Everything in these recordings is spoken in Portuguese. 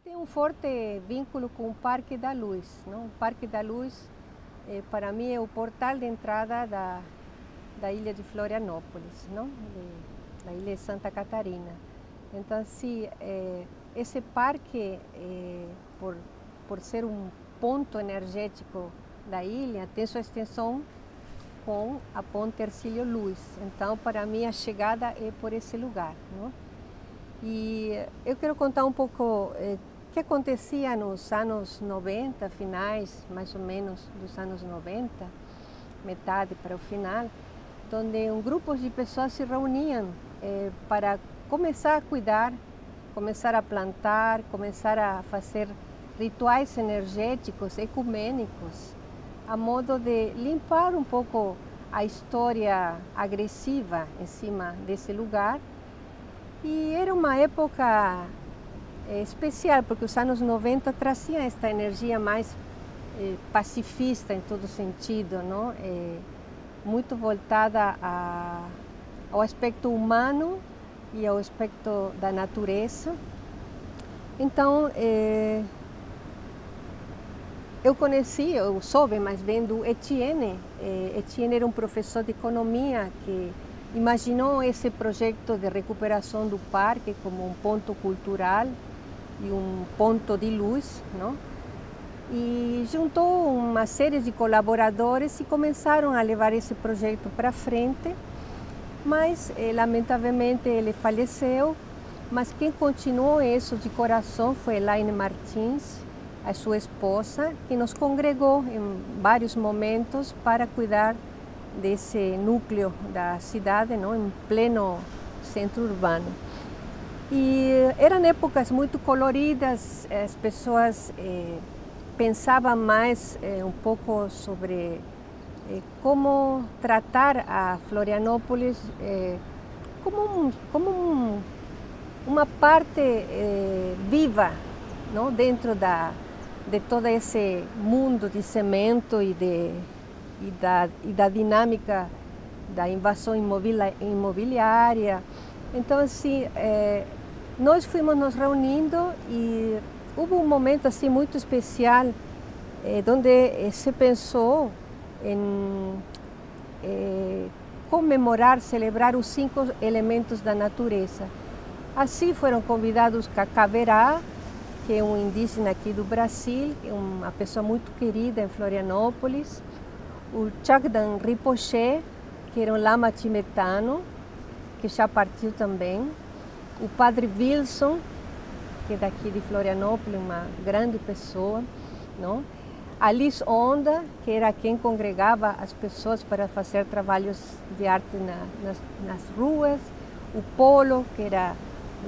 Tem um forte vínculo com o Parque da Luz, não? O Parque da Luz, para mim, é o portal de entrada da ilha de Florianópolis, não? Da ilha de Santa Catarina. Então, assim, esse parque, por ser um ponto energético da ilha, tem sua extensão com a Ponte Hercílio Luz. Então, para mim, a chegada é por esse lugar, não? E eu quero contar um pouco o que acontecia nos anos 90, finais mais ou menos dos anos 90, metade para o final, onde grupos de pessoas se reuniam para começar a cuidar, começar a plantar, começar a fazer rituais energéticos, ecumênicos, a modo de limpar um pouco a história agressiva em cima desse lugar. E era uma época especial, porque os anos 90 traziam esta energia mais pacifista em todo sentido, não? Muito voltada ao aspecto humano e ao aspecto da natureza. Então, eu soube mais bem do Etienne. Etienne era um professor de economia que imaginou esse projeto de recuperação do parque como um ponto cultural e um ponto de luz, não? E juntou uma série de colaboradores e começaram a levar esse projeto para frente, mas lamentavelmente ele faleceu, mas quem continuou isso de coração foi Elaine Martins, a sua esposa, que nos congregou em vários momentos para cuidar desse núcleo da cidade, não? Em pleno centro urbano. E eram épocas muito coloridas, as pessoas pensavam mais um pouco sobre como tratar a Florianópolis como uma parte viva, não? Dentro de todo esse mundo de cimento e da dinâmica da invasão imobiliária. Então, assim, nós fomos nos reunindo e houve um momento assim muito especial onde se pensou em comemorar, celebrar os 5 elementos da natureza. Assim foram convidados Cacá Verá, que é um indígena aqui do Brasil, uma pessoa muito querida em Florianópolis, o Chagdan Rinpoche, que era um lama tibetano, que já partiu também, o Padre Wilson, que é daqui de Florianópolis, uma grande pessoa, não? A Liz Onda, que era quem congregava as pessoas para fazer trabalhos de arte nas ruas, o Polo, que era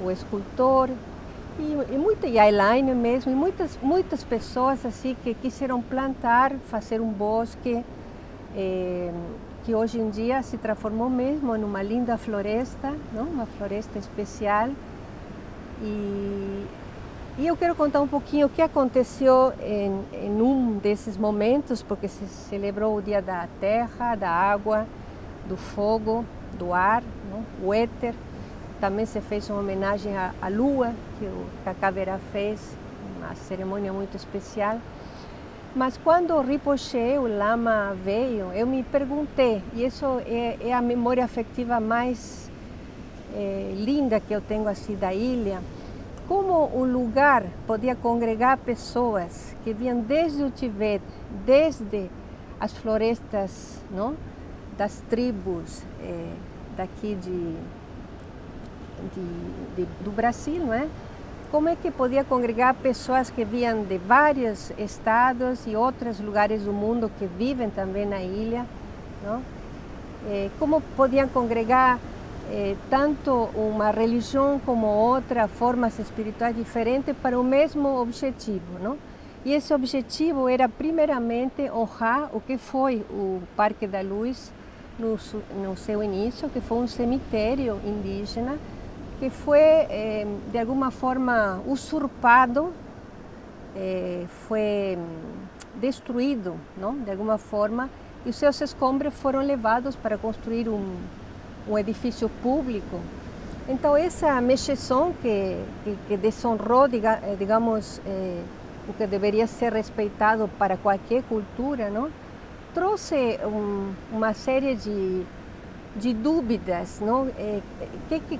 o escultor, e a Elaine mesmo, e muitas pessoas assim que quiseram plantar, fazer um bosque, que hoje em dia se transformou mesmo numa linda floresta, não? Uma floresta especial. E eu quero contar um pouquinho o que aconteceu em um desses momentos, porque se celebrou o Dia da Terra, da Água, do Fogo, do Ar, não? O Éter. Também se fez uma homenagem à Lua, que o Cacá Verá fez, uma cerimônia muito especial. Mas quando o Rinpoche, o lama, veio, eu me perguntei, e isso é a memória afetiva mais linda que eu tenho assim da ilha, como o lugar podia congregar pessoas que vinham desde o Tibete, desde as florestas, não? Das tribos daqui do Brasil, não é? como é que podia congregar pessoas que vinham de vários estados e outros lugares do mundo que vivem também na ilha, não? Como podiam congregar tanto uma religião como outra, formas espirituais diferentes para o mesmo objetivo, não? E esse objetivo era primeiramente honrar o que foi o Parque da Luz no seu início, que foi um cemitério indígena, que foi de alguma forma usurpado, foi destruído, não? De alguma forma, e os seus escombros foram levados para construir um edifício público. Então essa mexição que desonrou, digamos, o que deveria ser respeitado para qualquer cultura, não? Trouxe uma série de dúvidas, não?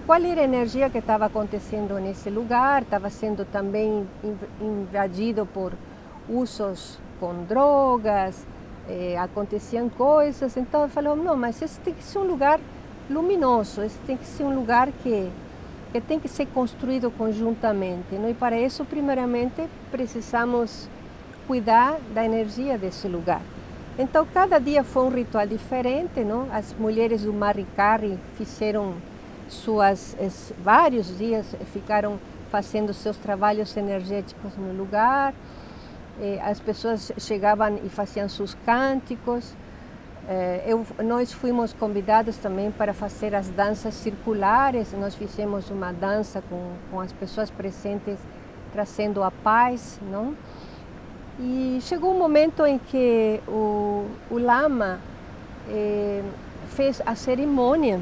Qual era a energia que estava acontecendo nesse lugar? Estava sendo também invadido por usos com drogas, aconteciam coisas. Então ele falou, não, mas esse tem que ser um lugar luminoso, esse tem que ser um lugar que tem que ser construído conjuntamente, não? E para isso, primeiramente, precisamos cuidar da energia desse lugar. Então, cada dia foi um ritual diferente, não? As mulheres do Maricari fizeram vários dias, ficaram fazendo seus trabalhos energéticos no lugar. As pessoas chegavam e faziam seus cânticos. Nós fomos convidados também para fazer as danças circulares. Nós fizemos uma dança com as pessoas presentes, trazendo a paz, não? E chegou um momento em que o lama fez a cerimônia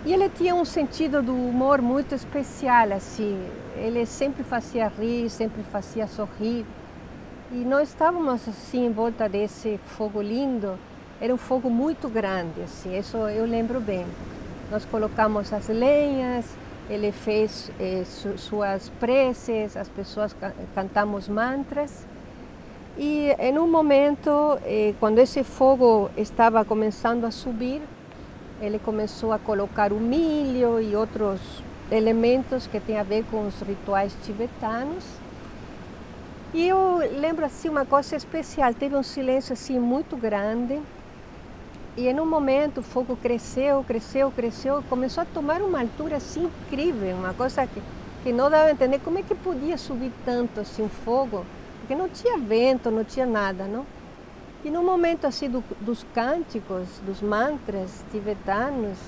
e ele tinha um sentido do humor muito especial, assim. Ele sempre fazia rir, sempre fazia sorrir. E nós estávamos assim em volta desse fogo lindo. Era um fogo muito grande, assim, isso eu lembro bem. Nós colocamos as lenhas, ele fez suas preces, as pessoas cantamos mantras. E em um momento, quando esse fogo estava começando a subir, ele começou a colocar o milho e outros elementos que têm a ver com os rituais tibetanos. E eu lembro assim uma coisa especial, teve um silêncio assim muito grande. E em um momento o fogo cresceu, cresceu, cresceu, começou a tomar uma altura assim incrível, uma coisa que não dava a entender como é que podia subir tanto assim o fogo, porque não tinha vento, não tinha nada, não? E no momento assim dos cânticos, dos mantras tibetanos,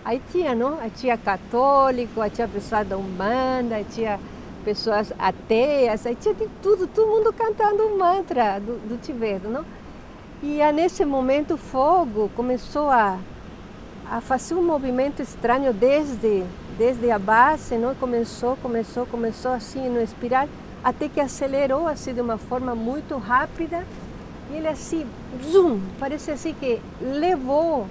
aí tinha, não? Aí tinha católico, aí tinha pessoas da Umbanda, aí tinha pessoas ateias, aí tinha de tudo, todo mundo cantando o mantra do Tibete, não? E nesse momento o fogo começou a fazer um movimento estranho desde a base, não? Começou assim no espiral, até que acelerou assim de uma forma muito rápida. E ele assim, zoom, parece assim que levou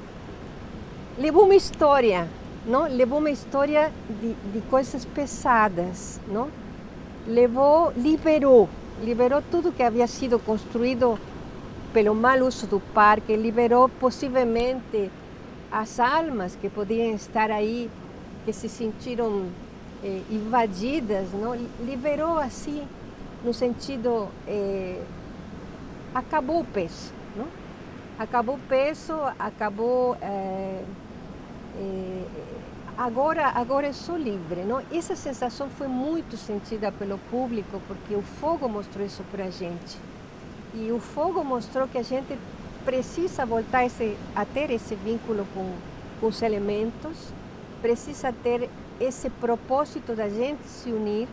uma história, não? Levou uma história de coisas pesadas, não? Liberou tudo que havia sido construído pelo mau uso do parque, liberou possivelmente as almas que podiam estar aí, que se sentiram invadidas, não? Liberou assim, no sentido, acabou o peso, não? Acabou o peso, acabou, agora eu sou livre, não? Essa sensação foi muito sentida pelo público, porque o fogo mostrou isso para a gente. E o fogo mostrou que a gente precisa voltar a ter esse vínculo com os elementos, precisa ter esse propósito da gente se unir,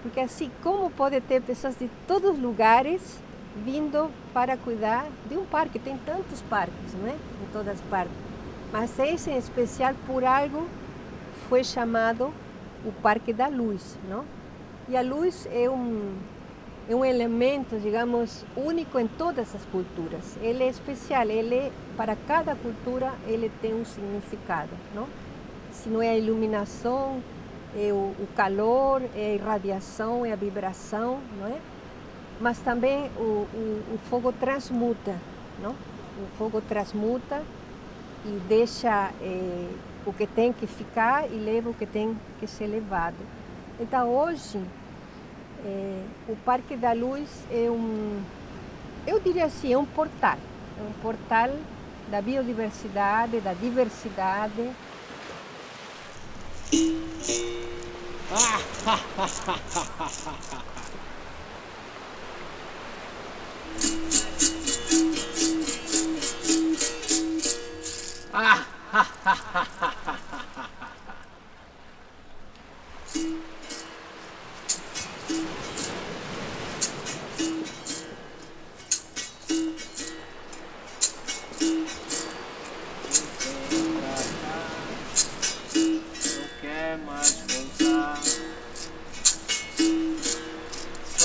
porque assim como pode ter pessoas de todos os lugares vindo para cuidar de um parque, tem tantos parques, não é? Em todas as partes, mas esse em especial por algo foi chamado o Parque da Luz, não? E a luz é um elemento, digamos, único em todas as culturas. Ele é especial, para cada cultura ele tem um significado, não? Se não é a iluminação, é o calor, é a irradiação, é a vibração, não é? Mas também o fogo transmuta, não? O fogo transmuta e deixa o que tem que ficar e leva o que tem que ser levado. Então hoje o Parque da Luz é eu diria assim, é um portal da biodiversidade, da diversidade.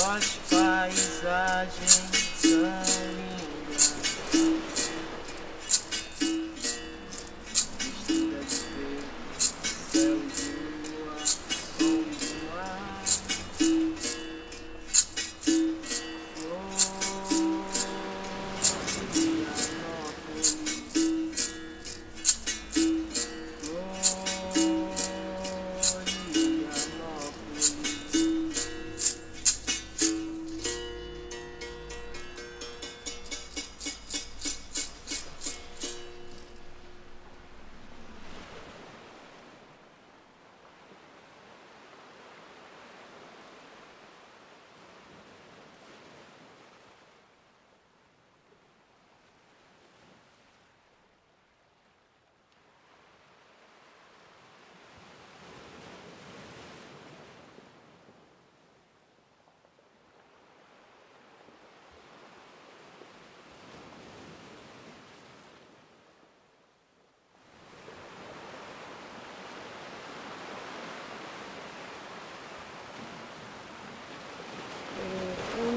As paisagens são lindas, vestidas de verde, céu e lua, som do mar,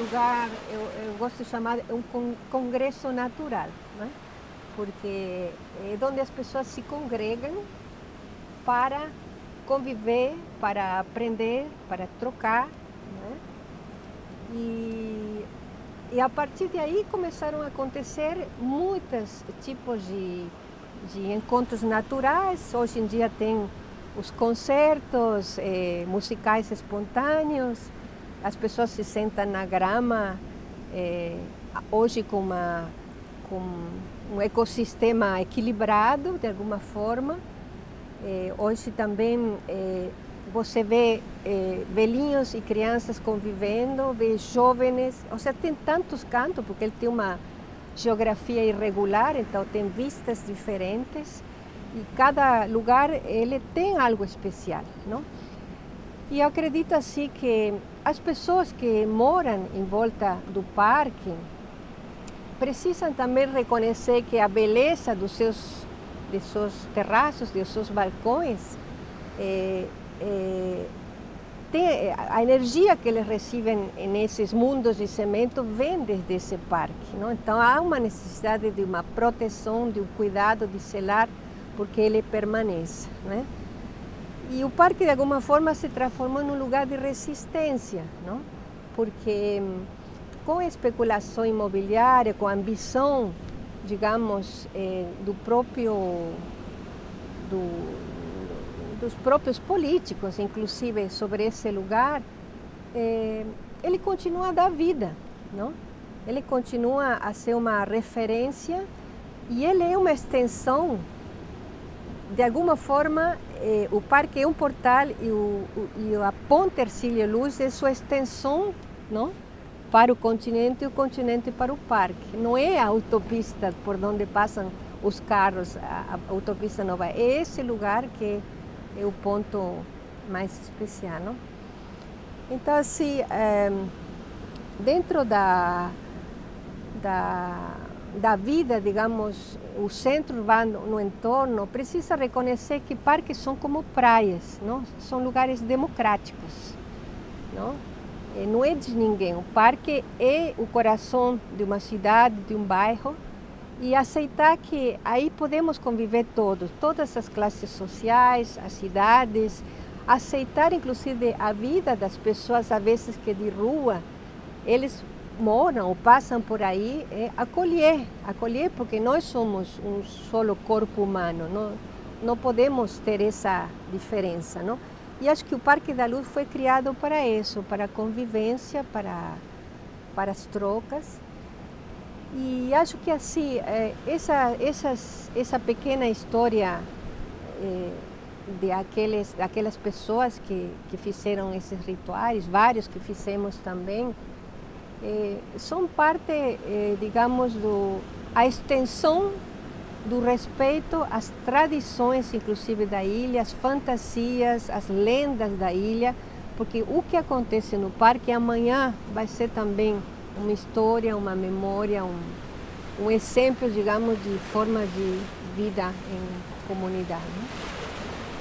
lugar, eu gosto de chamar um congresso natural, né? Porque é onde as pessoas se congregam para conviver, para aprender, para trocar, né? E a partir de aí começaram a acontecer muitos tipos de encontros naturais. Hoje em dia tem os concertos musicais espontâneos, as pessoas se sentam na grama, hoje com um ecossistema equilibrado de alguma forma. Hoje também você vê velhinhos e crianças convivendo, vê jovens, ou seja, tem tantos cantos, porque ele tem uma geografia irregular, então tem vistas diferentes, e cada lugar ele tem algo especial, não? E eu acredito assim que as pessoas que moram em volta do parque precisam também reconhecer que a beleza de seus terraços, de seus balcões, tem a energia que eles recebem nesses mundos de cimento vem desde esse parque, não? Então há uma necessidade de uma proteção, de um cuidado, de zelar, porque ele permanece, né? E o parque de alguma forma se transformou num lugar de resistência, não? Porque com a especulação imobiliária, com a ambição, digamos, dos próprios políticos, inclusive, sobre esse lugar, ele continua a dar vida, não? Ele continua a ser uma referência e ele é uma extensão, de alguma forma, o parque é um portal e a Ponte Hercílio Luz é sua extensão, não? Para o continente para o parque. Não é a autopista por onde passam os carros, a autopista nova. É esse lugar que é o ponto mais especial, não? Então, assim, dentro da vida, digamos, o centro urbano no entorno, precisa reconhecer que parques são como praias, não? São lugares democráticos, não? Não é de ninguém. O parque é o coração de uma cidade, de um bairro, e aceitar que aí podemos conviver todas as classes sociais, as cidades, aceitar inclusive a vida das pessoas, às vezes que de rua, eles moram ou passam por aí, acolher, porque nós somos um solo corpo humano, não podemos ter essa diferença, não? E acho que o Parque da Luz foi criado para isso, para a convivência, para as trocas. E acho que assim, essa pequena história daquelas pessoas que fizeram esses rituais, vários que fizemos também, são parte, digamos, a extensão do respeito às tradições, inclusive da ilha, as fantasias, as lendas da ilha, porque o que acontece no parque amanhã vai ser também uma história, uma memória, um exemplo, digamos, de forma de vida em comunidade.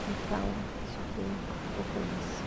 Então, isso aqui é um pouco isso.